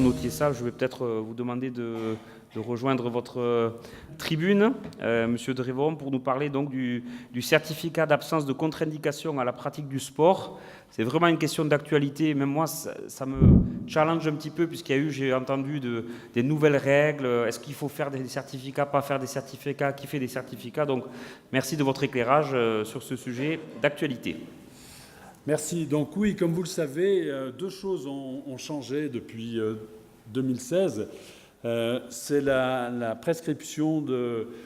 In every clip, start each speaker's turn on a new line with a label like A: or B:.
A: vous notiez ça, je vais peut-être vous demander de rejoindre votre tribune, Monsieur Drevon, pour nous parler donc du certificat d'absence de contre-indication à la pratique du sport. C'est vraiment une question d'actualité. Même moi, ça me challenge un petit peu, puisqu'il y a eu, j'ai entendu, des nouvelles règles. Est-ce qu'il faut faire des certificats, pas faire des certificats, qui fait des certificats? Donc, merci de votre éclairage sur ce sujet d'actualité.
B: Merci. Donc oui, comme vous le savez, deux choses ont changé depuis 2016. C'est la prescription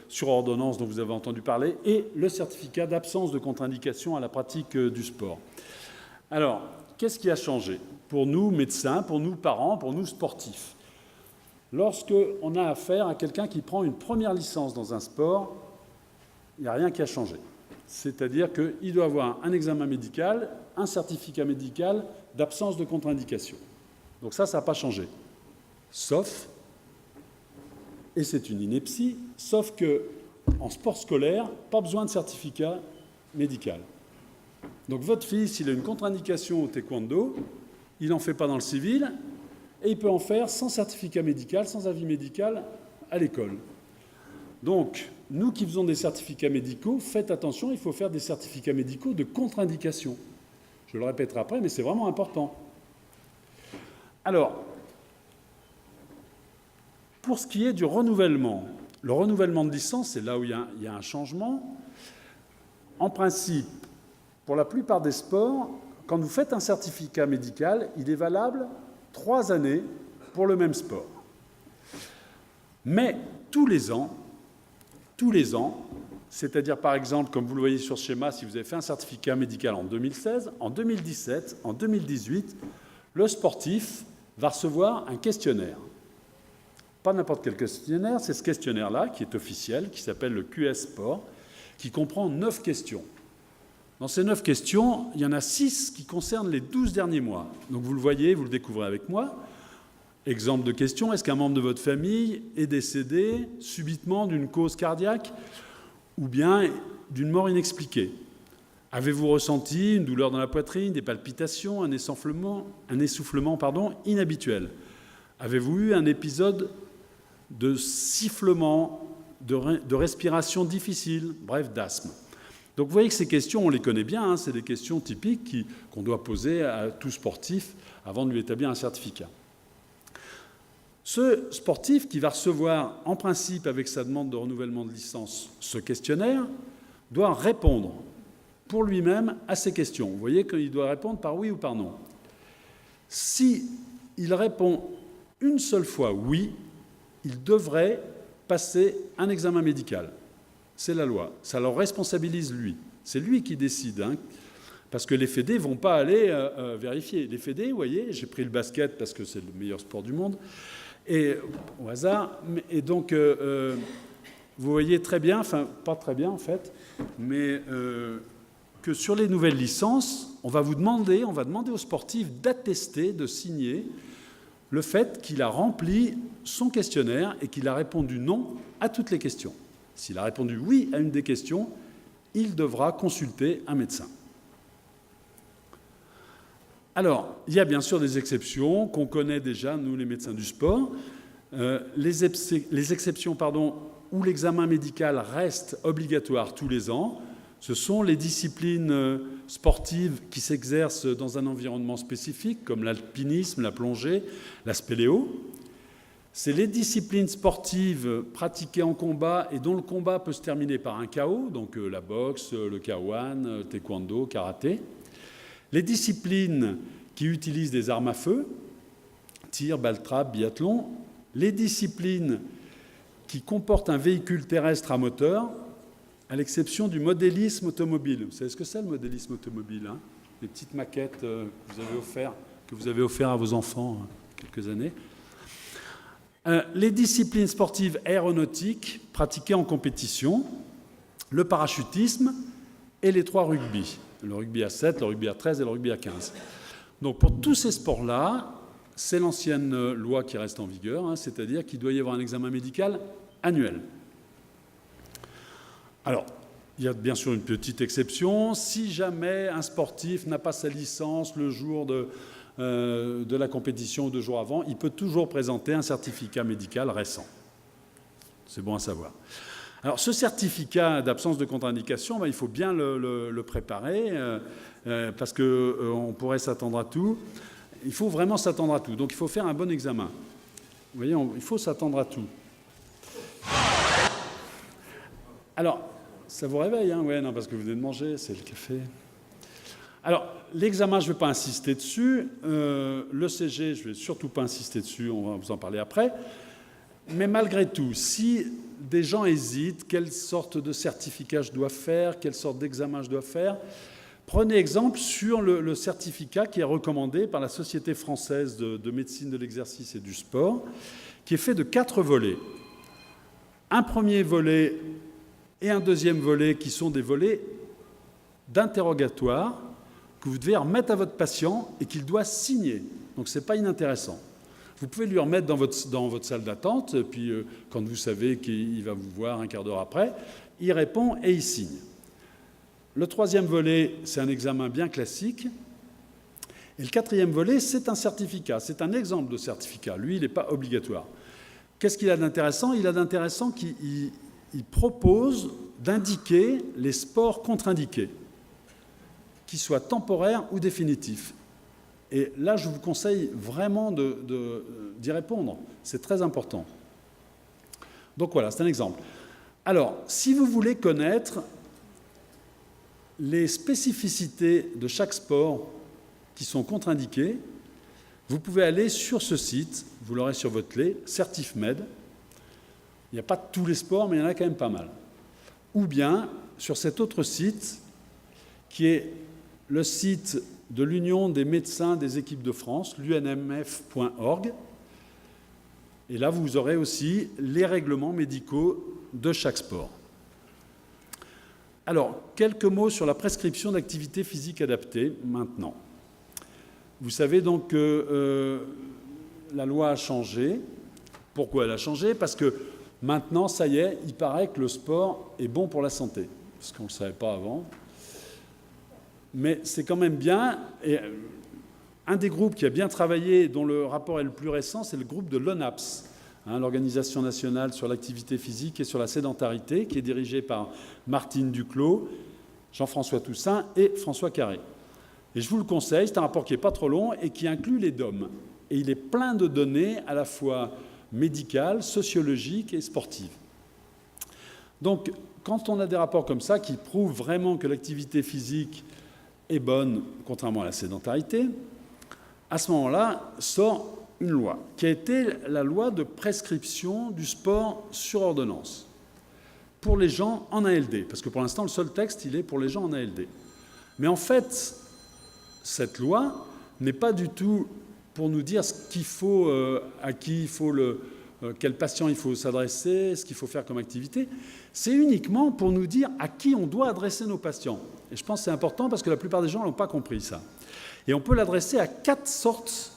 B: sur ordonnance dont vous avez entendu parler et le certificat d'absence de contre-indication à la pratique du sport. Alors, qu'est-ce qui a changé pour nous médecins, pour nous parents, pour nous sportifs? Lorsqu'on a affaire à quelqu'un qui prend une première licence dans un sport, il n'y a rien qui a changé. C'est-à-dire qu'il doit avoir un examen médical, un certificat médical d'absence de contre-indication. Donc ça n'a pas changé. Sauf, et c'est une ineptie, sauf qu'en sport scolaire, pas besoin de certificat médical. Donc votre fils, s'il a une contre-indication au taekwondo, il n'en fait pas dans le civil, et il peut en faire sans certificat médical, sans avis médical à l'école. Donc, nous qui faisons des certificats médicaux, faites attention, il faut faire des certificats médicaux de contre-indication. Je le répéterai après, mais c'est vraiment important. Alors, pour ce qui est du renouvellement, le renouvellement de licence, c'est là où il y a un changement. En principe, pour la plupart des sports, quand vous faites un certificat médical, il est valable 3 années pour le même sport. Mais tous les ans, c'est-à-dire par exemple, comme vous le voyez sur ce schéma, si vous avez fait un certificat médical en 2016, en 2017, en 2018, le sportif va recevoir un questionnaire. Pas n'importe quel questionnaire, c'est ce questionnaire-là qui est officiel, qui s'appelle le QS Sport, qui comprend 9 questions. Dans ces 9 questions, il y en a 6 qui concernent les 12 derniers mois. Donc vous le voyez, vous le découvrez avec moi. Exemple de question, est-ce qu'un membre de votre famille est décédé subitement d'une cause cardiaque ou bien d'une mort inexpliquée? Avez-vous ressenti une douleur dans la poitrine, des palpitations, un essoufflement inhabituel? Avez-vous eu un épisode de sifflement, de respiration difficile, bref, d'asthme? Donc vous voyez que ces questions, on les connaît bien, hein, c'est des questions typiques qu'on doit poser à tout sportif avant de lui établir un certificat. Ce sportif qui va recevoir, en principe, avec sa demande de renouvellement de licence, ce questionnaire, doit répondre pour lui-même à ces questions. Vous voyez qu'il doit répondre par oui ou par non. Si il répond une seule fois oui, il devrait passer un examen médical. C'est la loi. Ça le responsabilise lui. C'est lui qui décide, hein, parce que les fédés ne vont pas aller vérifier. Les fédés, vous voyez, j'ai pris le basket parce que c'est le meilleur sport du monde, et au hasard, et donc vous voyez très bien, enfin pas très bien en fait, mais que sur les nouvelles licences, on va demander aux sportifs d'attester, de signer le fait qu'il a rempli son questionnaire et qu'il a répondu non à toutes les questions. S'il a répondu oui à une des questions, il devra consulter un médecin. Alors, il y a bien sûr des exceptions qu'on connaît déjà, nous les médecins du sport. Les exceptions où l'examen médical reste obligatoire tous les ans, ce sont les disciplines sportives qui s'exercent dans un environnement spécifique, comme l'alpinisme, la plongée, la spéléo. C'est les disciplines sportives pratiquées en combat et dont le combat peut se terminer par un KO, donc la boxe, le K1, le taekwondo, karaté. Les disciplines qui utilisent des armes à feu, tir, balle trappe, biathlon. Les disciplines qui comportent un véhicule terrestre à moteur, à l'exception du modélisme automobile. Vous savez ce que c'est le modélisme automobile, hein? Les petites maquettes que vous avez offert à vos enfants quelques années. Les disciplines sportives aéronautiques pratiquées en compétition, le parachutisme et les 3 rugby. Le rugby à 7, le rugby à 13 et le rugby à 15. Donc pour tous ces sports-là, c'est l'ancienne loi qui reste en vigueur, hein, c'est-à-dire qu'il doit y avoir un examen médical annuel. Alors, il y a bien sûr une petite exception. Si jamais un sportif n'a pas sa licence le jour de la compétition 2 jours avant, il peut toujours présenter un certificat médical récent. C'est bon à savoir. Alors, ce certificat d'absence de contre-indication, il faut bien le préparer, parce qu'on pourrait s'attendre à tout. Il faut vraiment s'attendre à tout. Donc, il faut faire un bon examen. Vous voyez, il faut s'attendre à tout. Alors, ça vous réveille, hein? Ouais, non, parce que vous venez de manger, c'est le café. Alors, l'examen, je ne vais pas insister dessus. Le CG, je ne vais surtout pas insister dessus, on va vous en parler après. Mais malgré tout, si des gens hésitent, quelle sorte de certificat je dois faire, quelle sorte d'examen je dois faire, prenez exemple sur le certificat qui est recommandé par la Société française de médecine de l'exercice et du sport, qui est fait de 4 volets. Un premier volet et un deuxième volet qui sont des volets d'interrogatoire que vous devez remettre à votre patient et qu'il doit signer. Donc ce n'est pas inintéressant. Vous pouvez lui remettre dans votre salle d'attente, puis quand vous savez qu'il va vous voir un quart d'heure après, il répond et il signe. Le troisième volet, c'est un examen bien classique. Et le quatrième volet, c'est un certificat. C'est un exemple de certificat. Lui, il n'est pas obligatoire. Qu'est-ce qu'il a d'intéressant? Il a d'intéressant qu'il propose d'indiquer les sports contre-indiqués, qu'ils soient temporaires ou définitifs. Et là, je vous conseille vraiment d'y répondre. C'est très important. Donc voilà, c'est un exemple. Alors, si vous voulez connaître les spécificités de chaque sport qui sont contre-indiqués, vous pouvez aller sur ce site, vous l'aurez sur votre clé, CertifMed. Il n'y a pas tous les sports, mais il y en a quand même pas mal. Ou bien sur cet autre site, qui est le site de l'Union des médecins des équipes de France, l'UNMF.org. Et là, vous aurez aussi les règlements médicaux de chaque sport. Alors, quelques mots sur la prescription d'activité physique adaptée, maintenant. Vous savez donc que la loi a changé. Pourquoi elle a changé? Parce que maintenant, ça y est, il paraît que le sport est bon pour la santé. Ce qu'on ne savait pas avant. Mais c'est quand même bien. Et un des groupes qui a bien travaillé, dont le rapport est le plus récent, c'est le groupe de l'ONAPS, l'Organisation nationale sur l'activité physique et sur la sédentarité, qui est dirigé par Martine Duclos, Jean-François Toussaint et François Carré. Et je vous le conseille, c'est un rapport qui n'est pas trop long et qui inclut les DOM. Et il est plein de données à la fois médicales, sociologiques et sportives. Donc, quand on a des rapports comme ça qui prouvent vraiment que l'activité physique est bonne, contrairement à la sédentarité, à ce moment-là sort une loi, qui a été la loi de prescription du sport sur ordonnance, pour les gens en ALD, parce que pour l'instant, le seul texte, il est pour les gens en ALD. Mais en fait, cette loi n'est pas du tout pour nous dire ce qu'il faut, à qui il faut quel patient il faut s'adresser, ce qu'il faut faire comme activité. C'est uniquement pour nous dire à qui on doit adresser nos patients. Et je pense que c'est important parce que la plupart des gens n'ont pas compris ça. Et on peut l'adresser à 4 sortes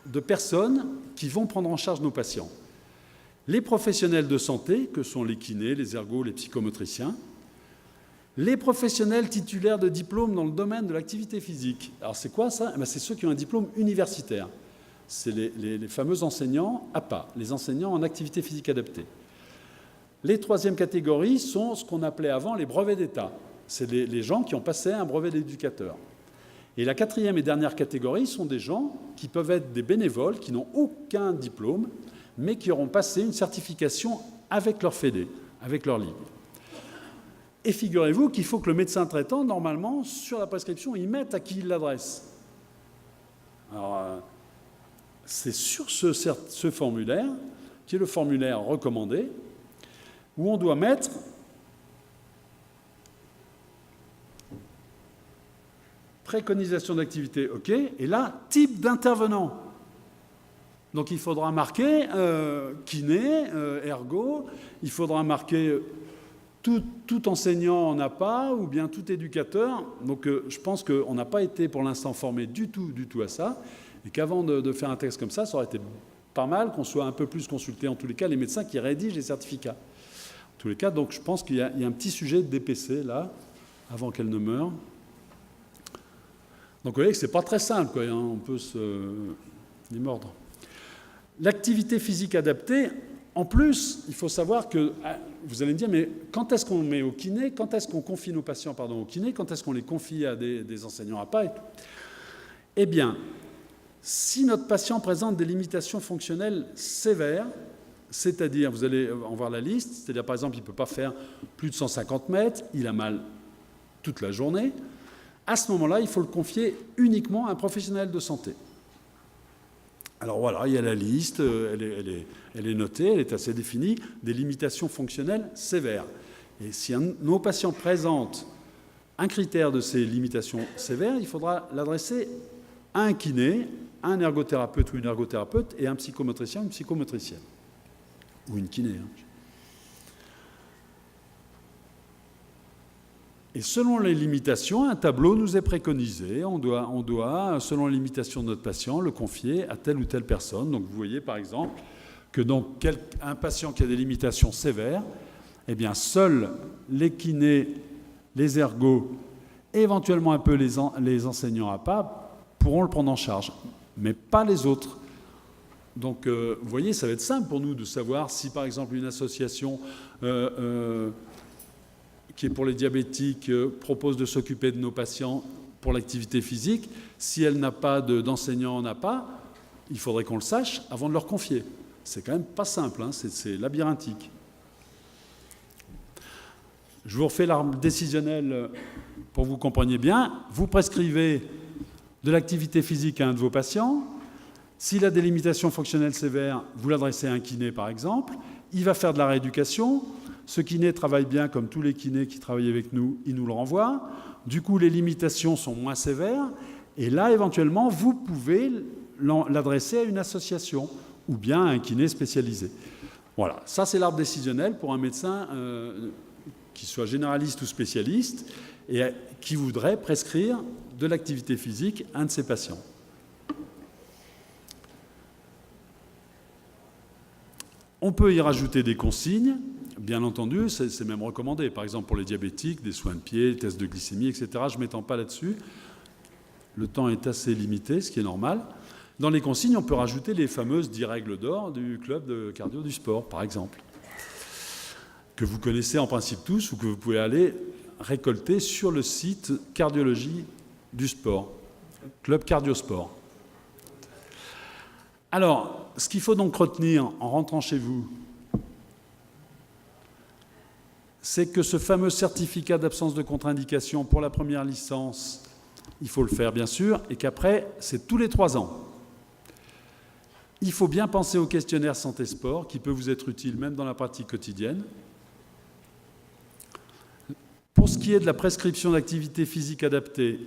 B: de personnes qui vont prendre en charge nos patients. Les professionnels de santé, que sont les kinés, les ergos, les psychomotriciens. Les professionnels titulaires de diplômes dans le domaine de l'activité physique. Alors c'est quoi ça? C'est ceux qui ont un diplôme universitaire. C'est les fameux enseignants APA, les enseignants en activité physique adaptée. Les troisièmes catégories sont ce qu'on appelait avant les brevets d'État. C'est les gens qui ont passé un brevet d'éducateur. Et la quatrième et dernière catégorie sont des gens qui peuvent être des bénévoles, qui n'ont aucun diplôme, mais qui auront passé une certification avec leur fédé, avec leur ligue. Et figurez-vous qu'il faut que le médecin traitant, normalement, sur la prescription, il mette à qui il l'adresse. Alors, c'est sur ce formulaire, qui est le formulaire recommandé, où on doit mettre préconisation d'activité, OK, et là, type d'intervenant. Donc il faudra marquer kiné, ergo, il faudra marquer tout enseignant en APA ou bien tout éducateur. Donc je pense qu'on n'a pas été pour l'instant formé du tout à ça, et qu'avant de faire un texte comme ça aurait été pas mal qu'on soit un peu plus consulté, en tous les cas, les médecins qui rédigent les certificats. En tous les cas, donc je pense qu'il y a un petit sujet de DPC là, avant qu'elle ne meure. Donc vous voyez que ce n'est pas très simple, quoi, hein, on peut se démordre. L'activité physique adaptée, en plus, il faut savoir que, vous allez me dire, mais quand est-ce qu'on met au kiné, quand est-ce qu'on confie nos patients au kiné, quand est-ce qu'on les confie à des enseignants APA et tout. Eh bien, si notre patient présente des limitations fonctionnelles sévères, c'est-à-dire, vous allez en voir la liste, c'est-à-dire par exemple, il ne peut pas faire plus de 150 mètres, il a mal toute la journée, à ce moment-là, il faut le confier uniquement à un professionnel de santé. Alors voilà, il y a la liste, elle est notée, elle est assez définie, des limitations fonctionnelles sévères. Et si nos patients présentent un critère de ces limitations sévères, il faudra l'adresser à un kiné, à un ergothérapeute ou une ergothérapeute et à un psychomotricien ou une psychomotricienne. Ou une kiné. Et selon les limitations, un tableau nous est préconisé. On doit, selon les limitations de notre patient, le confier à telle ou telle personne. Donc vous voyez par exemple que dans un patient qui a des limitations sévères, eh bien seuls les kinés, les ergos et éventuellement un peu les enseignants APA pourront le prendre en charge, mais pas les autres. Donc vous voyez, ça va être simple pour nous de savoir si par exemple une association qui est pour les diabétiques, propose de s'occuper de nos patients pour l'activité physique. Si elle n'a pas d'enseignant en APA, il faudrait qu'on le sache avant de leur confier. C'est quand même pas simple, hein, c'est labyrinthique. Je vous refais l'arbre décisionnel pour que vous compreniez bien. Vous prescrivez de l'activité physique à un de vos patients. S'il a des limitations fonctionnelles sévères, vous l'adressez à un kiné par exemple. Il va faire de la rééducation. Ce kiné travaille bien comme tous les kinés qui travaillent avec nous, il nous le renvoie. Du coup, les limitations sont moins sévères. Et là, éventuellement, vous pouvez l'adresser à une association ou bien à un kiné spécialisé. Voilà, ça c'est l'arbre décisionnel pour un médecin qui soit généraliste ou spécialiste et qui voudrait prescrire de l'activité physique à un de ses patients. On peut y rajouter des consignes. Bien entendu, c'est même recommandé. Par exemple, pour les diabétiques, des soins de pied, des tests de glycémie, etc. Je ne m'étends pas là-dessus. Le temps est assez limité, ce qui est normal. Dans les consignes, on peut rajouter les fameuses 10 règles d'or du club de cardio du sport, par exemple, que vous connaissez en principe tous ou que vous pouvez aller récolter sur le site Cardiologie du sport, Club Cardiosport. Alors, ce qu'il faut donc retenir en rentrant chez vous, c'est que ce fameux certificat d'absence de contre-indication pour la première licence, il faut le faire bien sûr, et qu'après, c'est tous les 3 ans. Il faut bien penser au questionnaire santé-sport, qui peut vous être utile même dans la pratique quotidienne. Pour ce qui est de la prescription d'activité physique adaptée,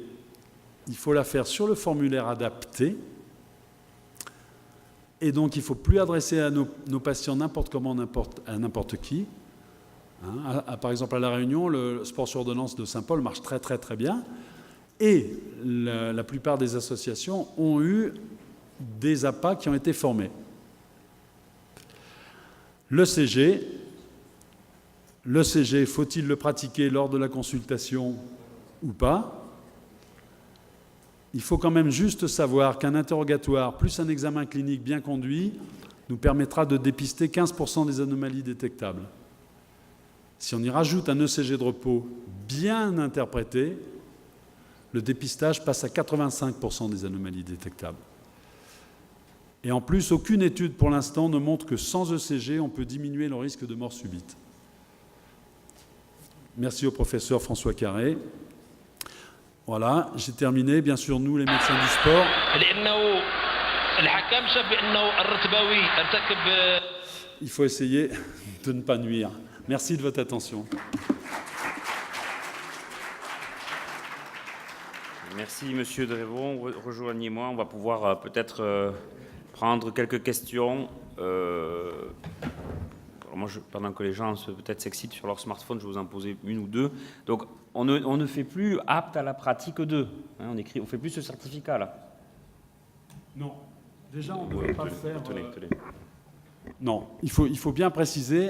B: il faut la faire sur le formulaire adapté. Et donc, il ne faut plus adresser à nos patients n'importe comment, à n'importe qui. Par exemple, à La Réunion, le sport sur ordonnance de Saint-Paul marche très très très bien. Et la plupart des associations ont eu des APA qui ont été formés. L'ECG, faut-il le pratiquer lors de la consultation ou pas? Il faut quand même juste savoir qu'un interrogatoire plus un examen clinique bien conduit nous permettra de dépister 15% des anomalies détectables. Si on y rajoute un ECG de repos bien interprété, le dépistage passe à 85% des anomalies détectables. Et en plus, aucune étude pour l'instant ne montre que sans ECG, on peut diminuer le risque de mort subite. Merci au professeur François Carré. Voilà, j'ai terminé. Bien sûr, nous, les médecins du sport. Il faut essayer de ne pas nuire. Merci de votre attention.
A: Merci, Monsieur Drevon. Rejoignez-moi. On va pouvoir peut-être prendre quelques questions. Moi, pendant que les gens peut-être s'excitent sur leur smartphone, je vais vous en poser une ou deux. Donc, on ne fait plus apte à la pratique 2. Hein, on ne fait plus ce certificat-là.
B: Non. Déjà, on ne peut pas faire...
A: Tenez.
B: Non, il faut bien préciser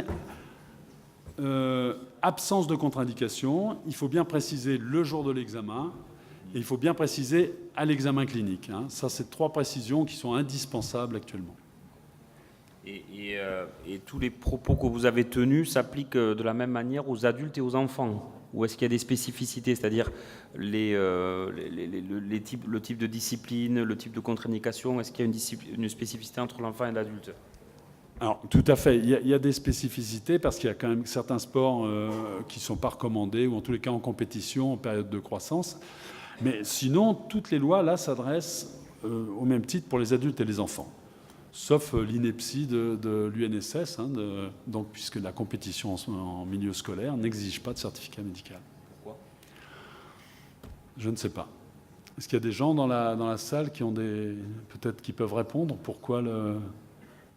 B: absence de contre-indication. Il faut bien préciser le jour de l'examen. Et il faut bien préciser à l'examen clinique. Hein. Ça, c'est 3 précisions qui sont indispensables actuellement.
A: Et tous les propos que vous avez tenus s'appliquent de la même manière aux adultes et aux enfants? Ou est-ce qu'il y a des spécificités, c'est-à-dire le type de discipline, le type de contre-indication? Est-ce qu'il y a une spécificité entre l'enfant et l'adulte?
B: Alors, tout à fait. Il y a des spécificités parce qu'il y a quand même certains sports qui ne sont pas recommandés ou en tous les cas en compétition en période de croissance. Mais sinon, toutes les lois, là, s'adressent au même titre pour les adultes et les enfants. Sauf l'ineptie de l'UNSS, hein, donc, puisque la compétition en milieu scolaire n'exige pas de certificat médical.
A: Pourquoi?
B: Je ne sais pas. Est-ce qu'il y a des gens dans la salle qui ont peut-être qui peuvent répondre? Pourquoi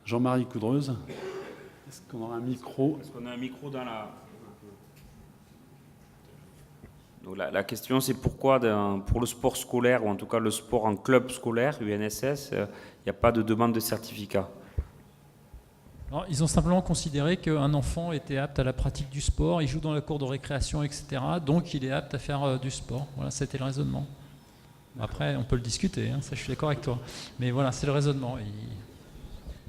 B: Jean-Marie Coudreuse? Est-ce qu'on aura un micro?
A: Est-ce qu'on a un micro dans la... Donc la question, c'est pourquoi pour le sport scolaire, ou en tout cas le sport en club scolaire, UNSS, il n'y a pas de demande de certificat?
C: Alors, ils ont simplement considéré qu'un enfant était apte à la pratique du sport, il joue dans la cour de récréation, etc. Donc il est apte à faire du sport. Voilà, c'était le raisonnement. Après, on peut le discuter, hein, ça je suis d'accord avec toi. Mais voilà, c'est le raisonnement.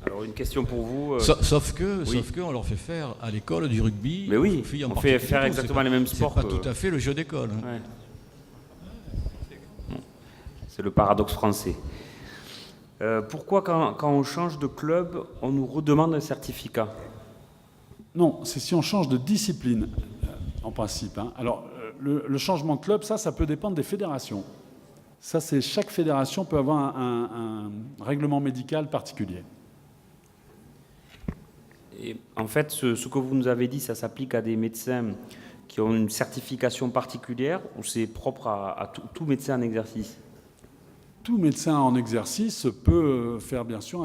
A: Alors une question pour vous.
D: Sauf que on leur fait faire à l'école du rugby.
A: Mais oui, on fait faire exactement les mêmes sports.
D: C'est pas tout à fait le jeu d'école. Hein.
A: Ouais. C'est le paradoxe français. Pourquoi quand on change de club, on nous redemande un certificat?
B: Non, c'est si on change de discipline, en principe. Hein. Alors, le changement de club, ça peut dépendre des fédérations. Ça, c'est chaque fédération peut avoir un règlement médical particulier.
A: Et en fait, ce que vous nous avez dit, ça s'applique à des médecins qui ont une certification particulière ou c'est propre à tout médecin en exercice?
B: Tout médecin en exercice peut faire bien sûr